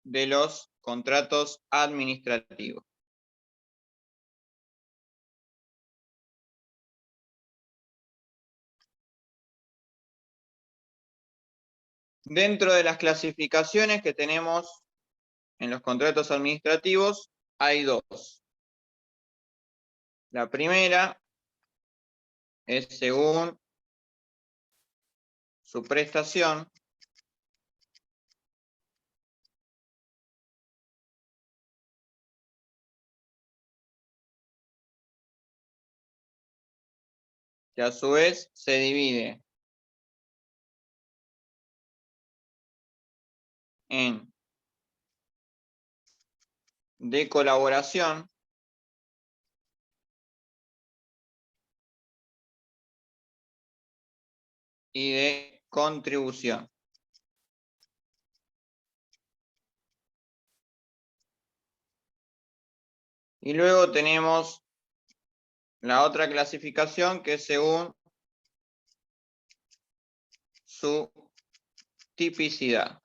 de los contratos administrativos. Dentro de las clasificaciones que tenemos en los contratos administrativos, hay dos. La primera es según su prestación. Que a su vez se divide en de colaboración y de contribución. Y luego tenemos la otra clasificación que es según su tipicidad.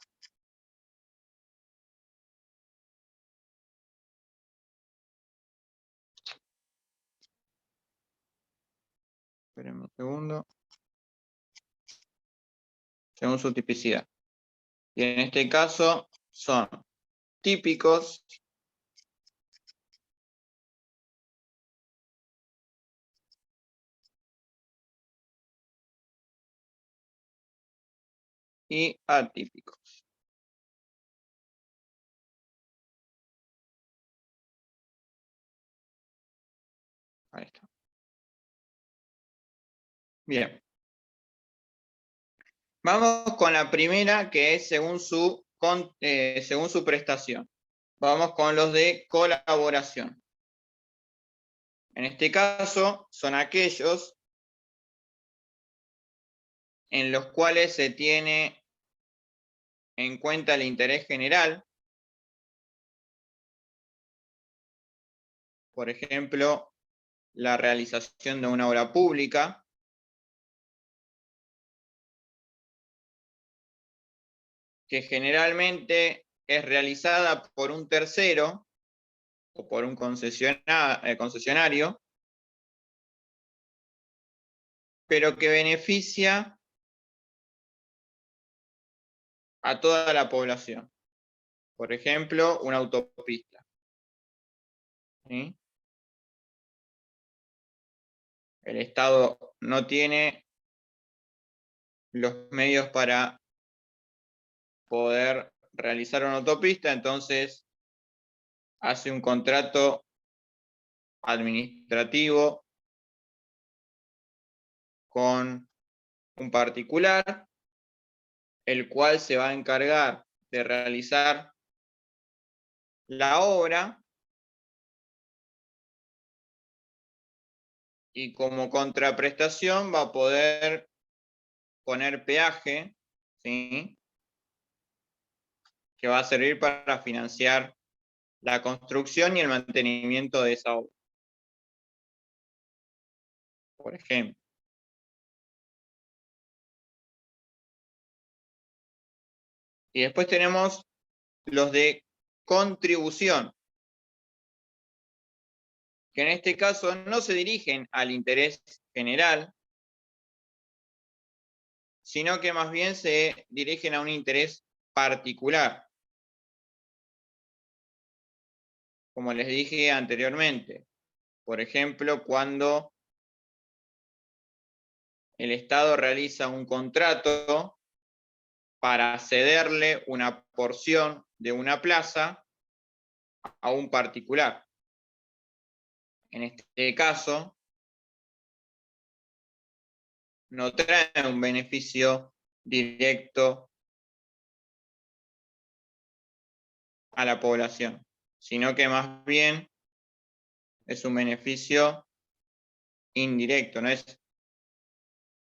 Espérenme un segundo. Según su tipicidad. Y en este caso son típicos y atípicos. Ahí está. Bien. Vamos con la primera, que es según su prestación. Vamos con los de colaboración. En este caso, son aquellos en los cuales se tiene en cuenta el interés general. Por ejemplo, la realización de una obra pública, que generalmente es realizada por un tercero o por un concesionario, pero que beneficia a toda la población. Por ejemplo, una autopista. ¿Sí? El Estado no tiene los medios para poder realizar una autopista, entonces hace un contrato administrativo con un particular, el cual se va a encargar de realizar la obra y como contraprestación va a poder poner peaje, ¿sí? Que va a servir para financiar la construcción y el mantenimiento de esa obra. Por ejemplo. Y después tenemos los de contribución, que en este caso no se dirigen al interés general, sino que más bien se dirigen a un interés particular. Como les dije anteriormente, por ejemplo, cuando el Estado realiza un contrato para cederle una porción de una plaza a un particular. En este caso, no trae un beneficio directo a la población, sino que más bien es un beneficio indirecto, no es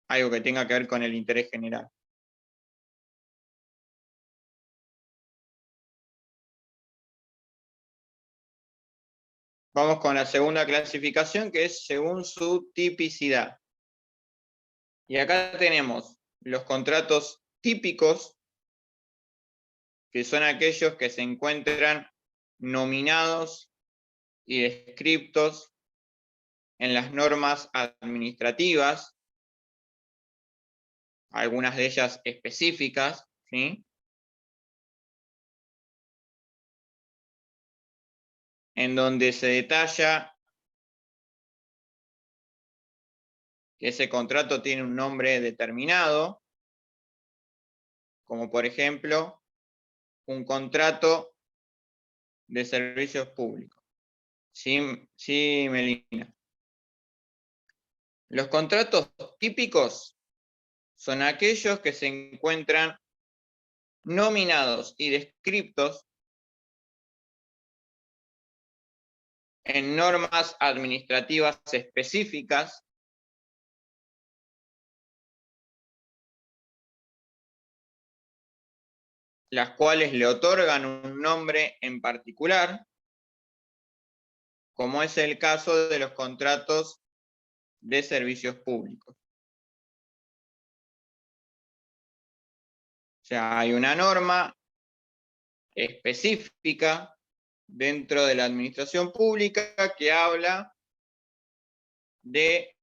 algo que tenga que ver con el interés general. Vamos con la segunda clasificación, que es según su tipicidad. Y acá tenemos los contratos típicos, que son aquellos que se encuentran nominados y descriptos en las normas administrativas, algunas de ellas específicas, ¿sí? En donde se detalla que ese contrato tiene un nombre determinado, como por ejemplo un contrato de servicios públicos. Sí, Melina. Los contratos típicos son aquellos que se encuentran nominados y descriptos en normas administrativas específicas, las cuales le otorgan un nombre en particular, como es el caso de los contratos de servicios públicos. O sea, hay una norma específica dentro de la administración pública que habla de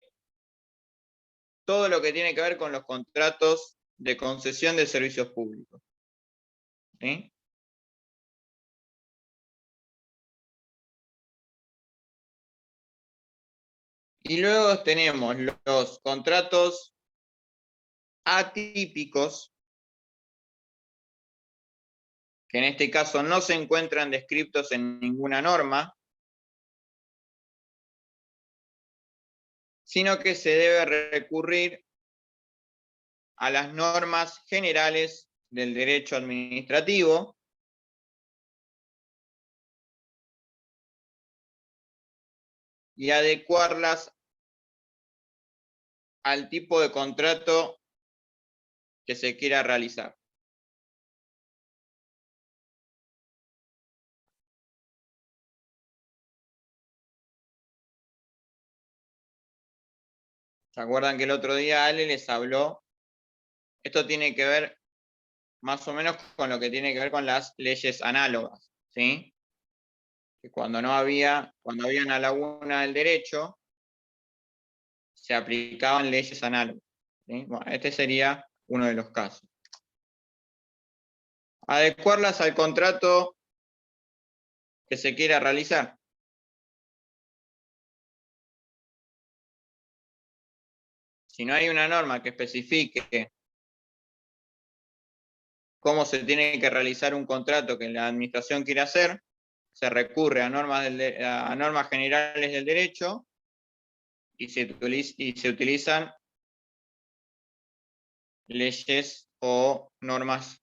todo lo que tiene que ver con los contratos de concesión de servicios públicos. ¿Sí? Y luego tenemos los contratos atípicos, que en este caso no se encuentran descritos en ninguna norma, sino que se debe recurrir a las normas generales del derecho administrativo, y adecuarlas al tipo de contrato que se quiera realizar. ¿Se acuerdan que el otro día Ale les habló? Esto tiene que ver más o menos con lo que tiene que ver con las leyes análogas, ¿sí? Que cuando había una laguna del derecho, se aplicaban leyes análogas, ¿sí? Bueno, este sería uno de los casos. Adecuarlas al contrato que se quiera realizar. Si no hay una norma que especifique cómo se tiene que realizar un contrato que la administración quiere hacer, se recurre a normas generales del derecho y se utilizan leyes o normas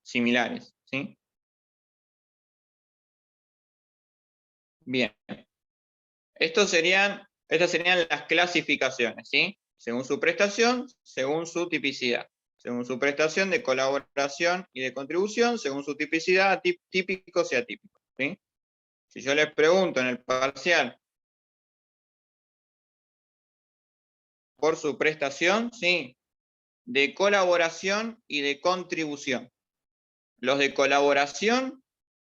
similares, ¿sí? Bien. Estas serían las clasificaciones, ¿sí? Según su prestación, según su tipicidad. Según su prestación de colaboración y de contribución, según su tipicidad, típicos y atípicos, ¿sí? Si yo les pregunto en el parcial por su prestación, ¿sí? De colaboración y de contribución. Los de colaboración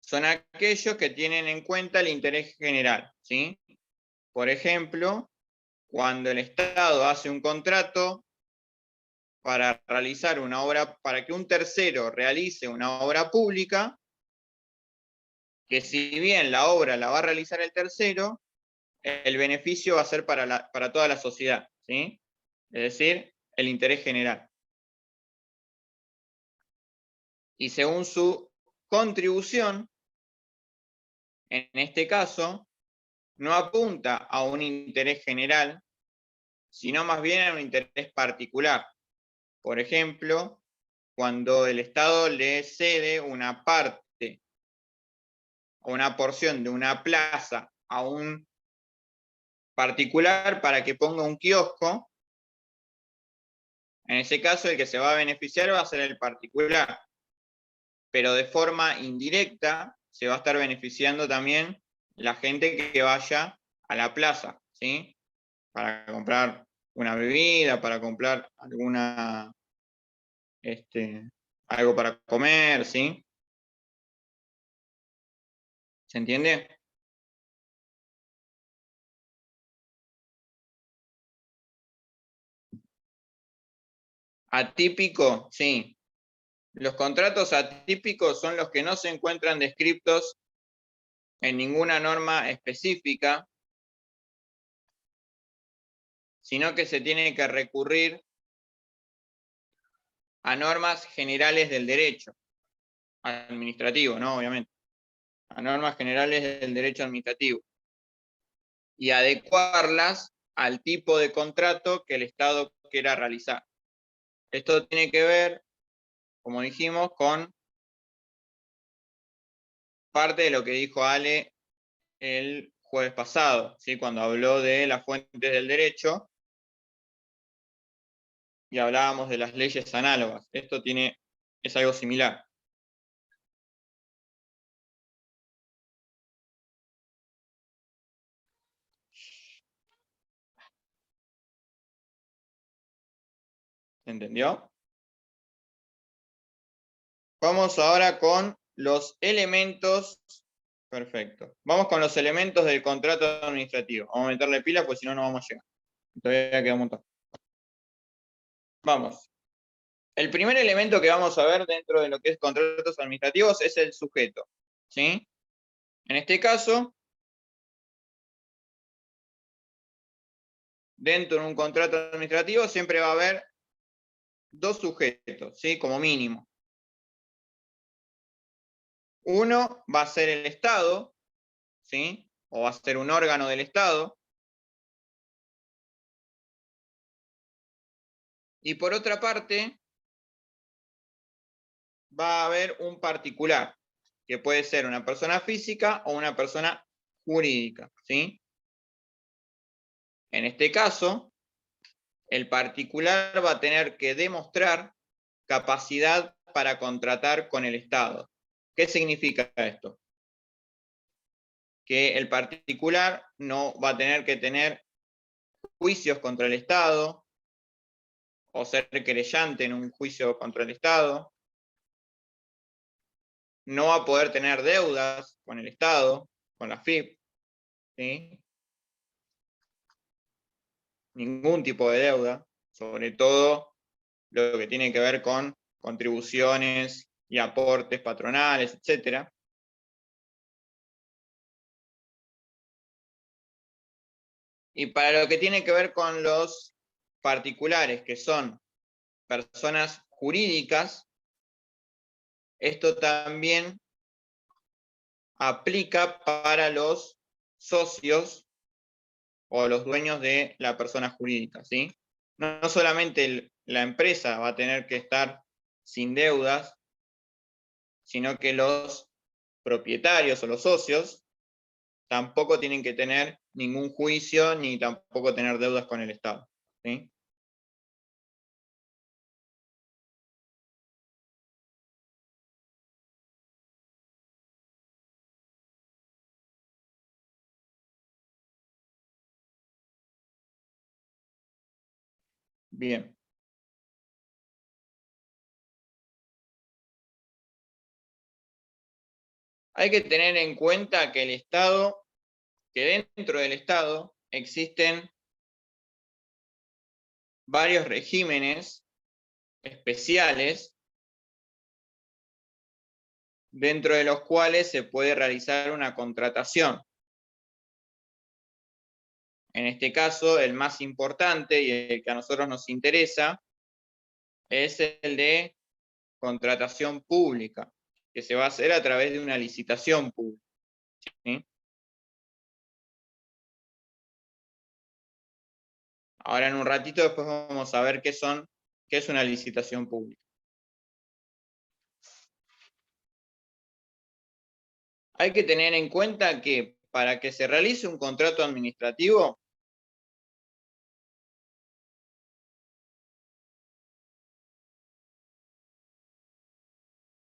son aquellos que tienen en cuenta el interés general, ¿sí? Por ejemplo, cuando el Estado hace un contrato para realizar una obra, para que un tercero realice una obra pública, que si bien la obra la va a realizar el tercero, el beneficio va a ser para toda la sociedad, ¿sí? Es decir, el interés general. Y según su contribución, en este caso, no apunta a un interés general, sino más bien a un interés particular. Por ejemplo, cuando el Estado le cede una parte o una porción de una plaza a un particular para que ponga un kiosco, en ese caso el que se va a beneficiar va a ser el particular, pero de forma indirecta se va a estar beneficiando también la gente que vaya a la plaza, ¿sí? Para comprar una bebida, para comprar alguna algo para comer, ¿sí? ¿Se entiende? Atípico, sí. Los contratos atípicos son los que no se encuentran descritos en ninguna norma específica, sino que se tiene que recurrir a normas generales del derecho administrativo, ¿no? Obviamente. A normas generales del derecho administrativo. Y adecuarlas al tipo de contrato que el Estado quiera realizar. Esto tiene que ver, como dijimos, con parte de lo que dijo Ale el jueves pasado, ¿sí? Cuando habló de las fuentes del derecho y hablábamos de las leyes análogas. Esto es algo similar. ¿Se entendió? Vamos ahora con los elementos. Perfecto. Vamos con los elementos del contrato administrativo. Vamos a meterle pila, pues si no, no vamos a llegar. Todavía queda un montón. Vamos. El primer elemento que vamos a ver dentro de lo que es contratos administrativos es el sujeto. ¿Sí? En este caso, dentro de un contrato administrativo siempre va a haber dos sujetos, ¿sí? Como mínimo. Uno va a ser el Estado, ¿sí? O va a ser un órgano del Estado. Y por otra parte, va a haber un particular, que puede ser una persona física o una persona jurídica, ¿sí? En este caso, el particular va a tener que demostrar capacidad para contratar con el Estado. ¿Qué significa esto? Que el particular no va a tener que tener juicios contra el Estado o ser querellante en un juicio contra el Estado. No va a poder tener deudas con el Estado, con la FIP, ¿sí? Ningún tipo de deuda, sobre todo lo que tiene que ver con contribuciones y aportes patronales, etc. Y para lo que tiene que ver con los particulares, que son personas jurídicas, esto también aplica para los socios o los dueños de la persona jurídica, ¿sí? No solamente la empresa va a tener que estar sin deudas, sino que los propietarios o los socios tampoco tienen que tener ningún juicio ni tampoco tener deudas con el Estado, ¿sí? Bien. Hay que tener en cuenta que que dentro del Estado existen varios regímenes especiales dentro de los cuales se puede realizar una contratación. En este caso, el más importante y el que a nosotros nos interesa es el de contratación pública, que se va a hacer a través de una licitación pública, ¿sí? Ahora en un ratito después vamos a ver qué es una licitación pública. Hay que tener en cuenta que para que se realice un contrato administrativo,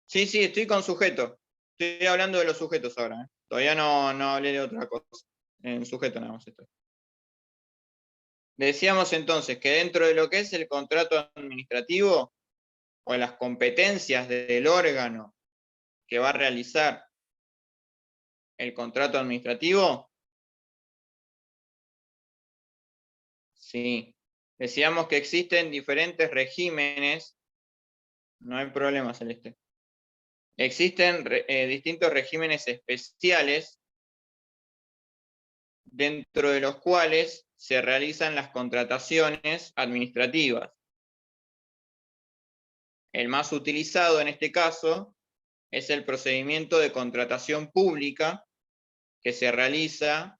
sí, estoy con sujeto. Estoy hablando de los sujetos ahora, ¿eh? Todavía no hablé de otra cosa. En sujeto nada más estoy. Decíamos entonces que dentro de lo que es el contrato administrativo, o las competencias del órgano que va a realizar el contrato administrativo? Sí. Decíamos que existen diferentes regímenes. No hay problema, Celeste. Existen distintos regímenes especiales dentro de los cuales se realizan las contrataciones administrativas. El más utilizado en este caso es el procedimiento de contratación pública que se realiza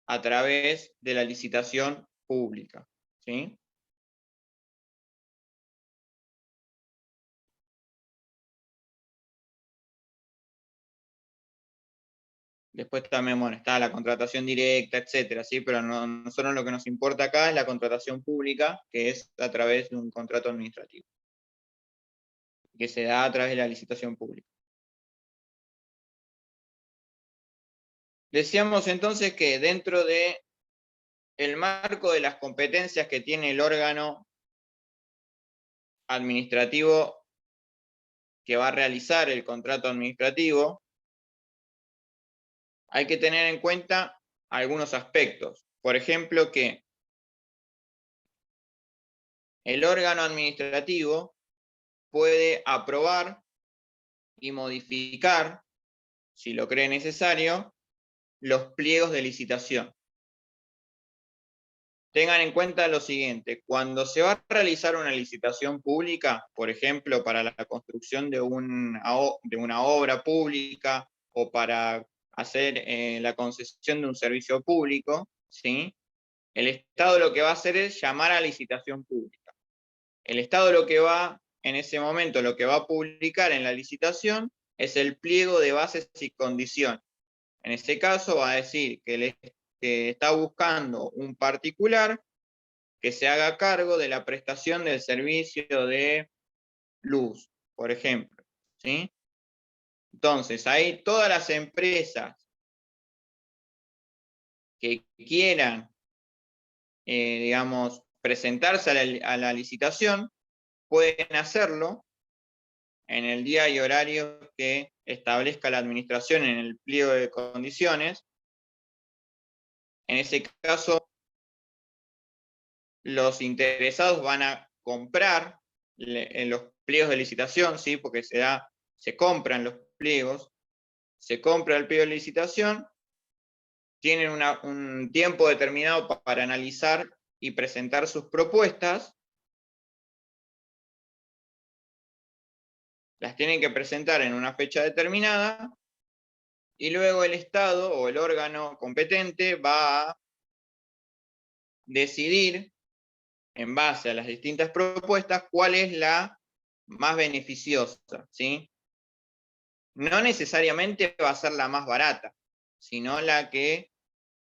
a través de la licitación pública, ¿sí? Después también, bueno, está la contratación directa, etcétera, ¿sí? Pero nosotros lo que nos importa acá es la contratación pública, que es a través de un contrato administrativo, que se da a través de la licitación pública. Decíamos entonces que dentro de el marco de las competencias que tiene el órgano administrativo que va a realizar el contrato administrativo, hay que tener en cuenta algunos aspectos. Por ejemplo, que el órgano administrativo puede aprobar y modificar, si lo cree necesario, los pliegos de licitación. Tengan en cuenta lo siguiente: cuando se va a realizar una licitación pública, por ejemplo, para la construcción de una obra pública o para hacer la concesión de un servicio público, ¿sí? El Estado lo que va a hacer es llamar a licitación pública. El Estado lo que va, en ese momento, lo que va a publicar en la licitación es el pliego de bases y condiciones. En ese caso va a decir que está buscando un particular que se haga cargo de la prestación del servicio de luz, por ejemplo, ¿sí? Entonces, ahí todas las empresas que quieran, digamos, presentarse a la licitación, pueden hacerlo en el día y horario que establezca la administración en el pliego de condiciones. En ese caso, los interesados van a comprar en los pliegos de licitación, ¿sí? Porque se compran los pliegos, se compra el pliego de licitación, tienen un tiempo determinado para analizar y presentar sus propuestas, las tienen que presentar en una fecha determinada, y luego el Estado o el órgano competente va a decidir, en base a las distintas propuestas, cuál es la más beneficiosa, ¿sí? No necesariamente va a ser la más barata, sino la que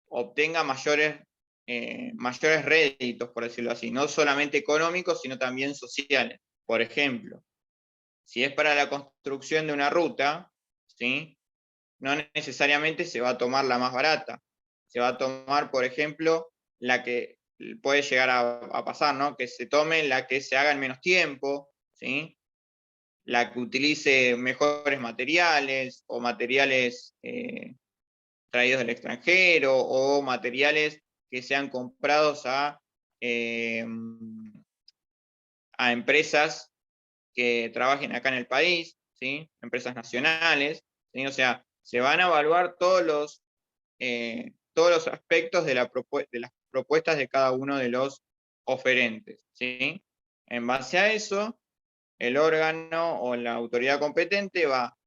obtenga mayores réditos, por decirlo así, no solamente económicos, sino también sociales. Por ejemplo, si es para la construcción de una ruta, ¿sí? No necesariamente se va a tomar la más barata. Se va a tomar, por ejemplo, la que puede llegar a pasar, ¿no? Que se tome la que se haga en menos tiempo, ¿sí? La que utilice mejores materiales o materiales traídos del extranjero o materiales que sean comprados a empresas que trabajen acá en el país, ¿sí? Empresas nacionales, ¿sí? O sea, se van a evaluar todos los aspectos de las propuestas de cada uno de los oferentes, ¿sí? En base a eso, el órgano o la autoridad competente va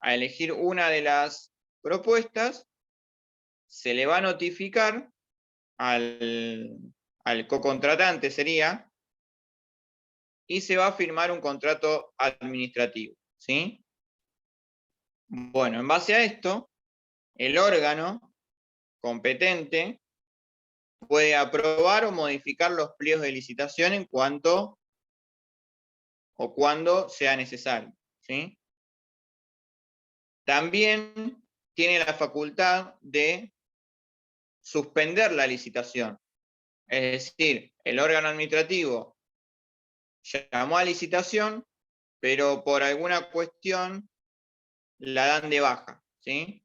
a elegir una de las propuestas, se le va a notificar al cocontratante, sería, y se va a firmar un contrato administrativo, ¿sí? Bueno, en base a esto, el órgano competente puede aprobar o modificar los pliegos de licitación en cuanto o cuando sea necesario, ¿sí? También tiene la facultad de suspender la licitación. Es decir, el órgano administrativo llamó a licitación, pero por alguna cuestión la dan de baja, ¿sí?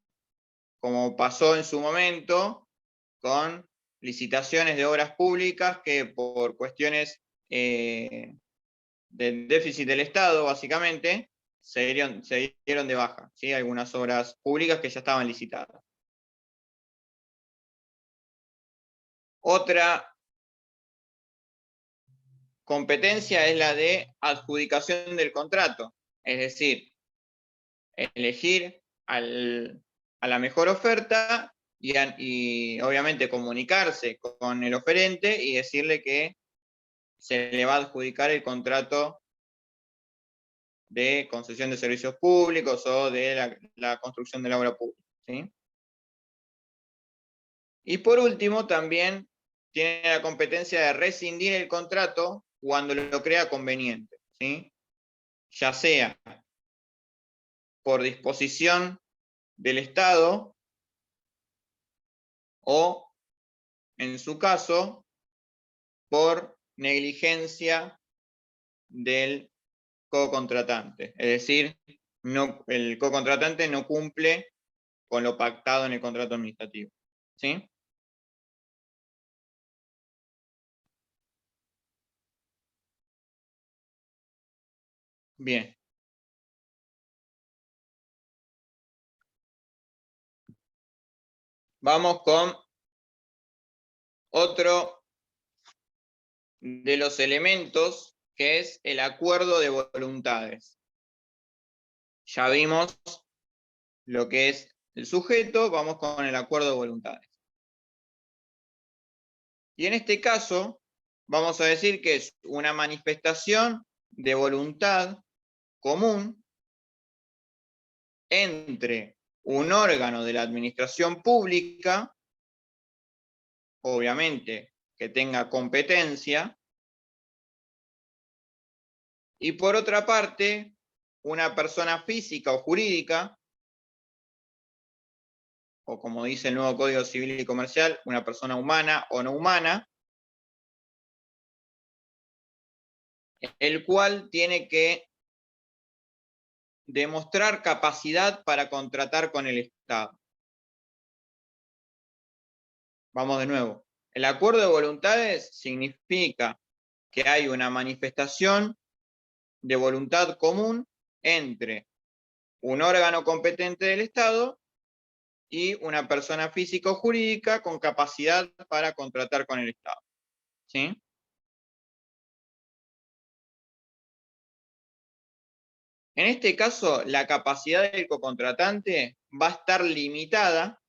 Como pasó en su momento con licitaciones de obras públicas que por cuestiones del déficit del Estado, básicamente, se dieron de baja, ¿sí? Algunas obras públicas que ya estaban licitadas. Otra competencia es la de adjudicación del contrato, es decir, elegir a la mejor oferta y obviamente comunicarse con el oferente y decirle que se le va a adjudicar el contrato de concesión de servicios públicos o de la construcción de la obra pública, ¿sí? Y por último, también tiene la competencia de rescindir el contrato cuando lo crea conveniente, ¿sí? Ya sea por disposición del Estado o, en su caso, por negligencia del co-contratante. Es decir, el co-contratante no cumple con lo pactado en el contrato administrativo, ¿sí? Bien. Vamos con otro de los elementos, que es el acuerdo de voluntades. Ya vimos lo que es el sujeto, vamos con el acuerdo de voluntades. Y en este caso, vamos a decir que es una manifestación de voluntad común entre un órgano de la administración pública, obviamente que tenga competencia, y por otra parte, una persona física o jurídica, o como dice el nuevo Código Civil y Comercial, una persona humana o no humana, el cual tiene que demostrar capacidad para contratar con el Estado. Vamos de nuevo. El acuerdo de voluntades significa que hay una manifestación de voluntad común entre un órgano competente del Estado y una persona física o jurídica con capacidad para contratar con el Estado, ¿sí? En este caso, la capacidad del cocontratante va a estar limitada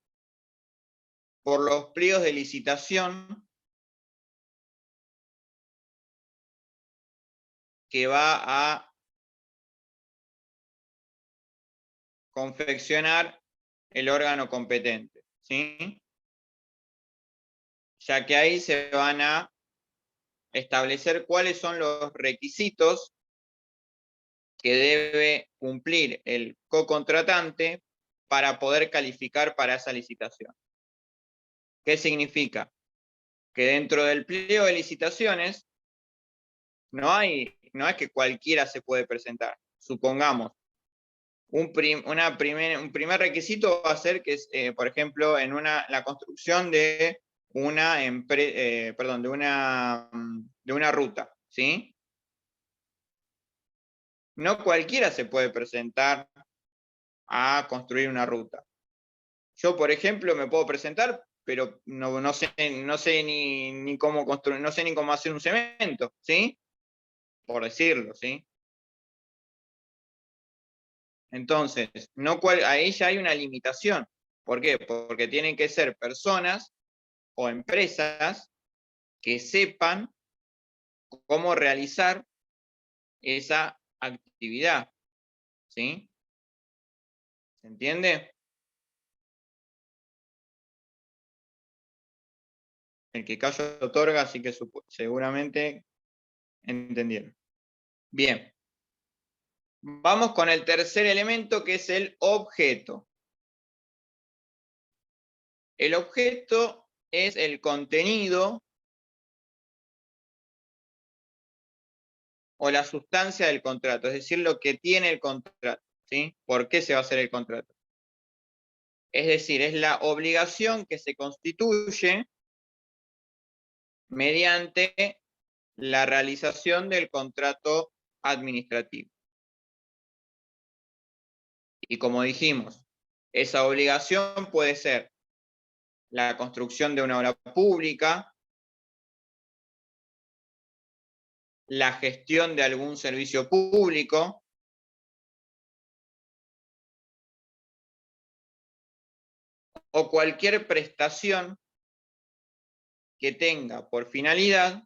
por los pliegos de licitación que va a confeccionar el órgano competente, ¿sí? Ya que ahí se van a establecer cuáles son los requisitos que debe cumplir el cocontratante para poder calificar para esa licitación. ¿Qué significa? Que dentro del pliego de licitaciones no es que cualquiera se puede presentar. Supongamos, un primer requisito va a ser que, por ejemplo, en la construcción de de una ruta, ¿sí? No cualquiera se puede presentar a construir una ruta. Yo, por ejemplo, me puedo presentar, pero no sé ni cómo construir, no sé ni cómo hacer un cemento, ¿sí? Por decirlo, ¿sí? Entonces, ahí ya hay una limitación. ¿Por qué? Porque tienen que ser personas o empresas que sepan cómo realizar esa actividad, ¿sí? ¿Se entiende? El que callo otorga, así que seguramente entendieron. Bien. Vamos con el tercer elemento, que es el objeto. El objeto es el contenido o la sustancia del contrato, es decir, lo que tiene el contrato, ¿sí? ¿Por qué se va a hacer el contrato? Es decir, es la obligación que se constituye mediante la realización del contrato administrativo. Y como dijimos, esa obligación puede ser la construcción de una obra pública, la gestión de algún servicio público, o cualquier prestación que tenga por finalidad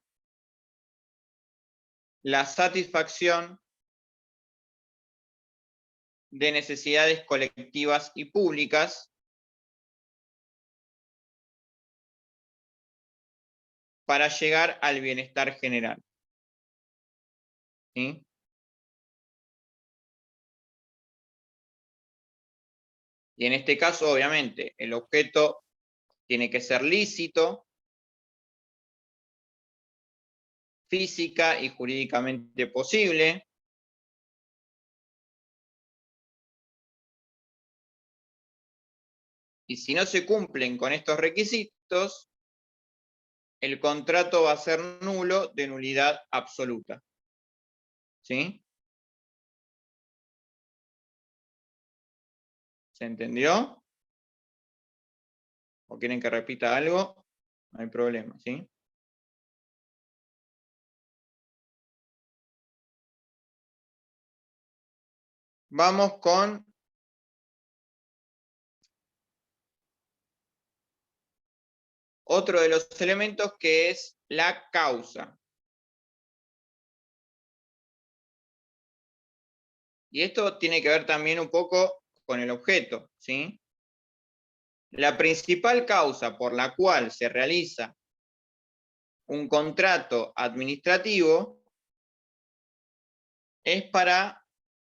la satisfacción de necesidades colectivas y públicas para llegar al bienestar general. ¿Sí? Y en este caso, obviamente, el objeto tiene que ser lícito, física y jurídicamente posible, y si no se cumplen con estos requisitos, el contrato va a ser nulo de nulidad absoluta. ¿Sí? ¿Se entendió? ¿O quieren que repita algo? No hay problema, ¿sí? Vamos con otro de los elementos, que es la causa. Y esto tiene que ver también un poco con el objeto, ¿sí? La principal causa por la cual se realiza un contrato administrativo es para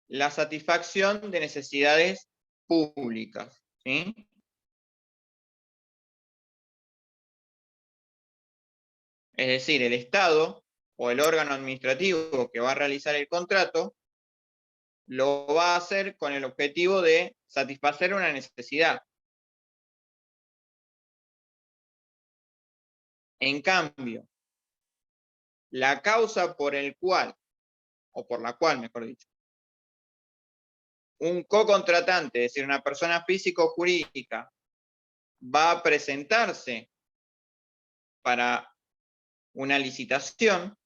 la satisfacción de necesidades públicas, ¿sí? Es decir, el Estado o el órgano administrativo que va a realizar el contrato lo va a hacer con el objetivo de satisfacer una necesidad. En cambio, la causa por el cual, o por la cual, mejor dicho, un co-contratante, es decir, una persona física o jurídica, va a presentarse para una licitación,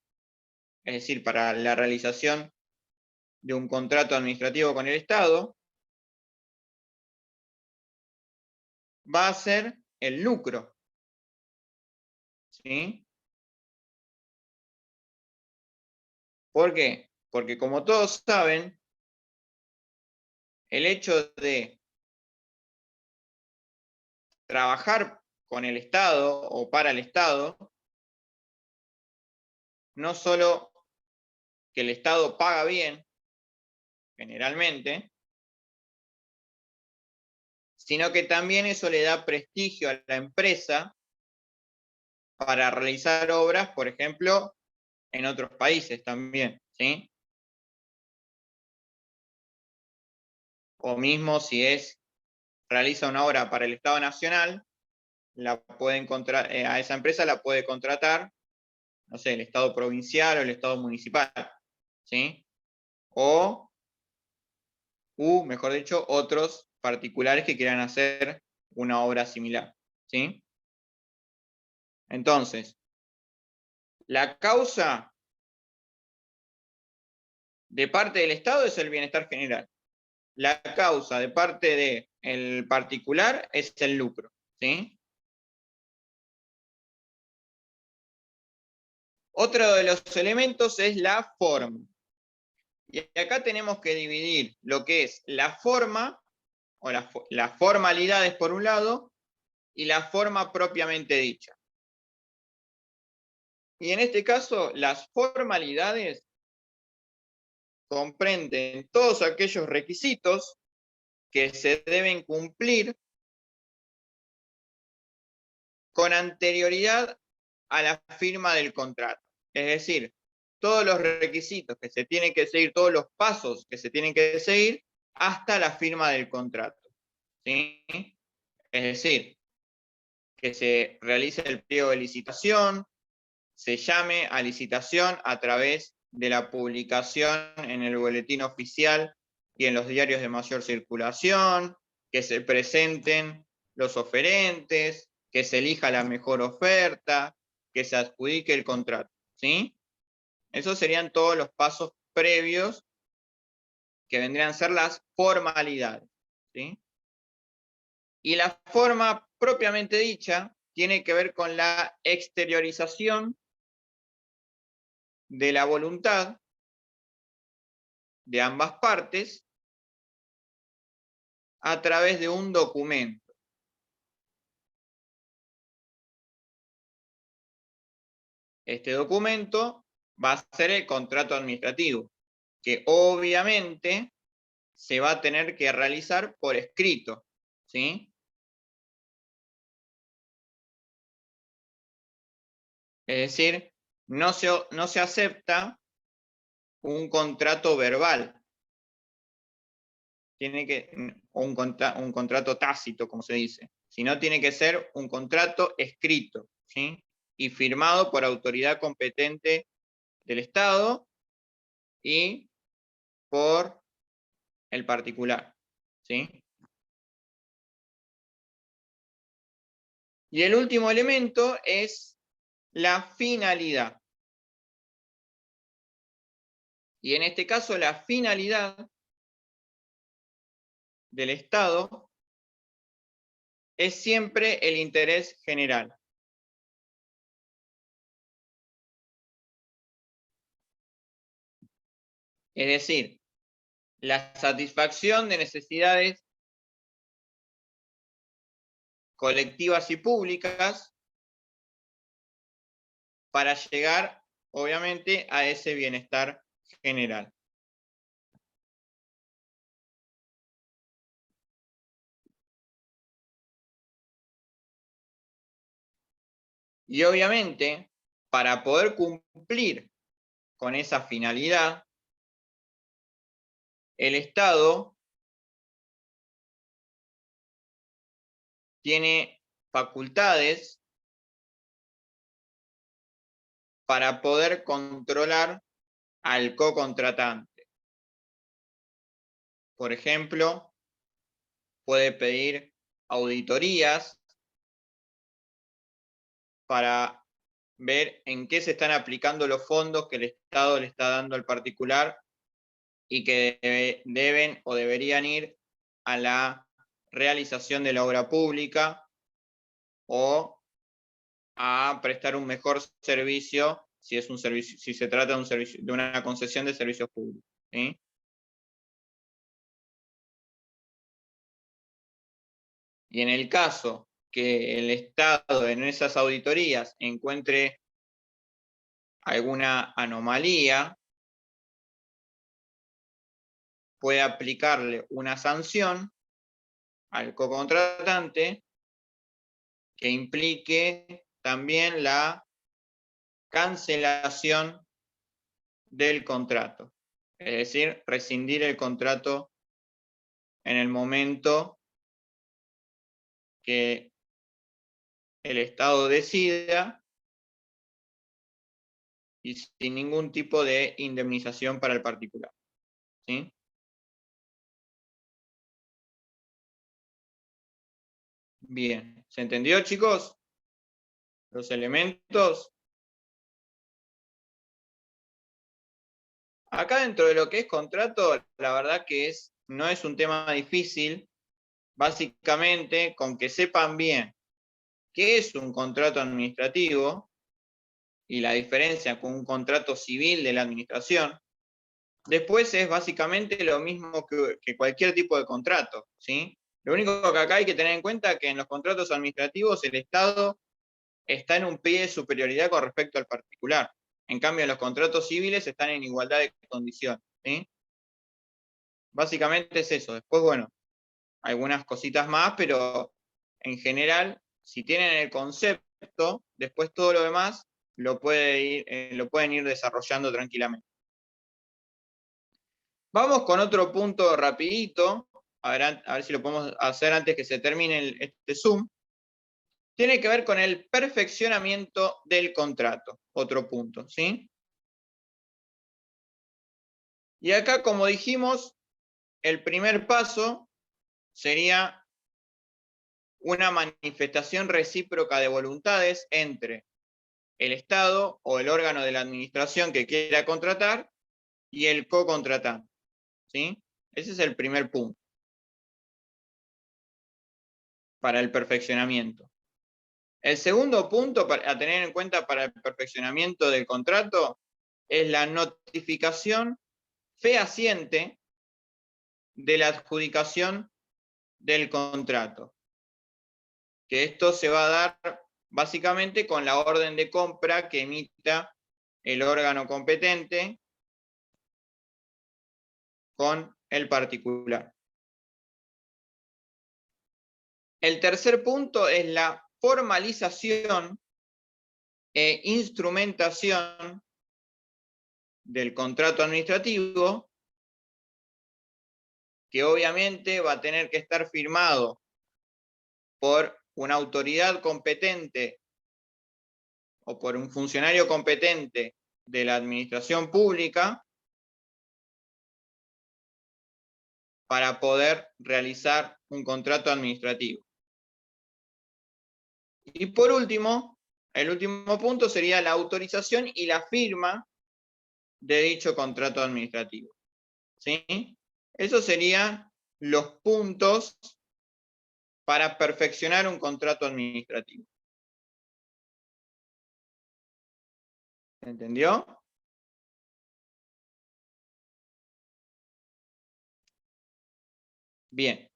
es decir, para la realización de un contrato administrativo con el Estado, va a ser el lucro. ¿Sí? ¿Por qué? Porque como todos saben, el hecho de trabajar con el Estado o para el Estado, no solo que el Estado paga bien, generalmente, sino que también eso le da prestigio a la empresa para realizar obras, por ejemplo, en otros países también, ¿sí? O mismo si realiza una obra para el Estado Nacional, a esa empresa la puede contratar, no sé, el Estado provincial o el Estado municipal, ¿sí? Mejor dicho, otros particulares que quieran hacer una obra similar, ¿sí? Entonces, la causa de parte del Estado es el bienestar general. La causa de parte del particular es el lucro, ¿sí? Otro de los elementos es la forma. Y acá tenemos que dividir lo que es la forma, o las formalidades por un lado, y la forma propiamente dicha. Y en este caso, las formalidades comprenden todos aquellos requisitos que se deben cumplir con anterioridad a la firma del contrato. Es decir, todos los requisitos que se tienen que seguir, todos los pasos que se tienen que seguir hasta la firma del contrato, ¿sí? Es decir, que se realice el pliego de licitación, se llame a licitación a través de la publicación en el boletín oficial y en los diarios de mayor circulación, que se presenten los oferentes, que se elija la mejor oferta, que se adjudique el contrato, ¿sí? Esos serían todos los pasos previos que vendrían a ser las formalidades, ¿sí? Y la forma propiamente dicha tiene que ver con la exteriorización de la voluntad de ambas partes a través de un documento. Este documento va a ser el contrato administrativo, que obviamente se va a tener que realizar por escrito, ¿sí? Es decir, no se acepta un contrato verbal, tiene que, un contrato tácito, como se dice, sino tiene que ser un contrato escrito, ¿sí? Y firmado por autoridad competente del Estado y por el particular, ¿sí? Y el último elemento es la finalidad. Y en este caso la finalidad del Estado es siempre el interés general. Es decir, la satisfacción de necesidades colectivas y públicas para llegar, obviamente, a ese bienestar general. Y obviamente, para poder cumplir con esa finalidad, el Estado tiene facultades para poder controlar al co-contratante. Por ejemplo, puede pedir auditorías para ver en qué se están aplicando los fondos que el Estado le está dando al particular y que deben o deberían ir a la realización de la obra pública o a prestar un mejor servicio si es un servicio, si se trata de un servicio, de una concesión de servicios públicos, ¿sí? Y en el caso que el Estado en esas auditorías encuentre alguna anomalía, puede aplicarle una sanción al cocontratante que implique también la cancelación del contrato. Es decir, rescindir el contrato en el momento que el Estado decida y sin ningún tipo de indemnización para el particular, ¿sí? Bien, ¿se entendió, chicos? Los elementos. Acá dentro de lo que es contrato, la verdad que no es un tema difícil, básicamente con que sepan bien qué es un contrato administrativo y la diferencia con un contrato civil de la administración. Después es básicamente lo mismo que cualquier tipo de contrato, ¿sí? Lo único que acá hay que tener en cuenta es que en los contratos administrativos el Estado está en un pie de superioridad con respecto al particular. En cambio, los contratos civiles están en igualdad de condiciones, ¿sí? Básicamente es eso. Después, bueno, algunas cositas más, pero en general, si tienen el concepto, después todo lo demás lo pueden ir desarrollando tranquilamente. Vamos con otro punto rapidito, a ver si lo podemos hacer antes que se termine este Zoom. Tiene que ver con el perfeccionamiento del contrato, otro punto, ¿sí? Y acá, como dijimos, el primer paso sería una manifestación recíproca de voluntades entre el Estado o el órgano de la administración que quiera contratar y el co-contratante, ¿sí? Ese es el primer punto para el perfeccionamiento. El segundo punto a tener en cuenta para el perfeccionamiento del contrato es la notificación fehaciente de la adjudicación del contrato. Que esto se va a dar básicamente con la orden de compra que emita el órgano competente con el particular. El tercer punto es la formalización e instrumentación del contrato administrativo, que obviamente va a tener que estar firmado por una autoridad competente o por un funcionario competente de la administración pública para poder realizar un contrato administrativo. Y por último, el último punto sería la autorización y la firma de dicho contrato administrativo. ¿Sí? Esos serían los puntos para perfeccionar un contrato administrativo. ¿Entendió? Bien.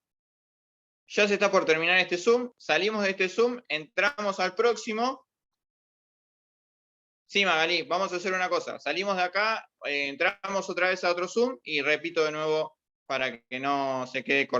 Ya se está por terminar este Zoom. Salimos de este Zoom, entramos al próximo. Sí, Magalí, vamos a hacer una cosa. Salimos de acá, entramos otra vez a otro Zoom y repito de nuevo para que no se quede cortado.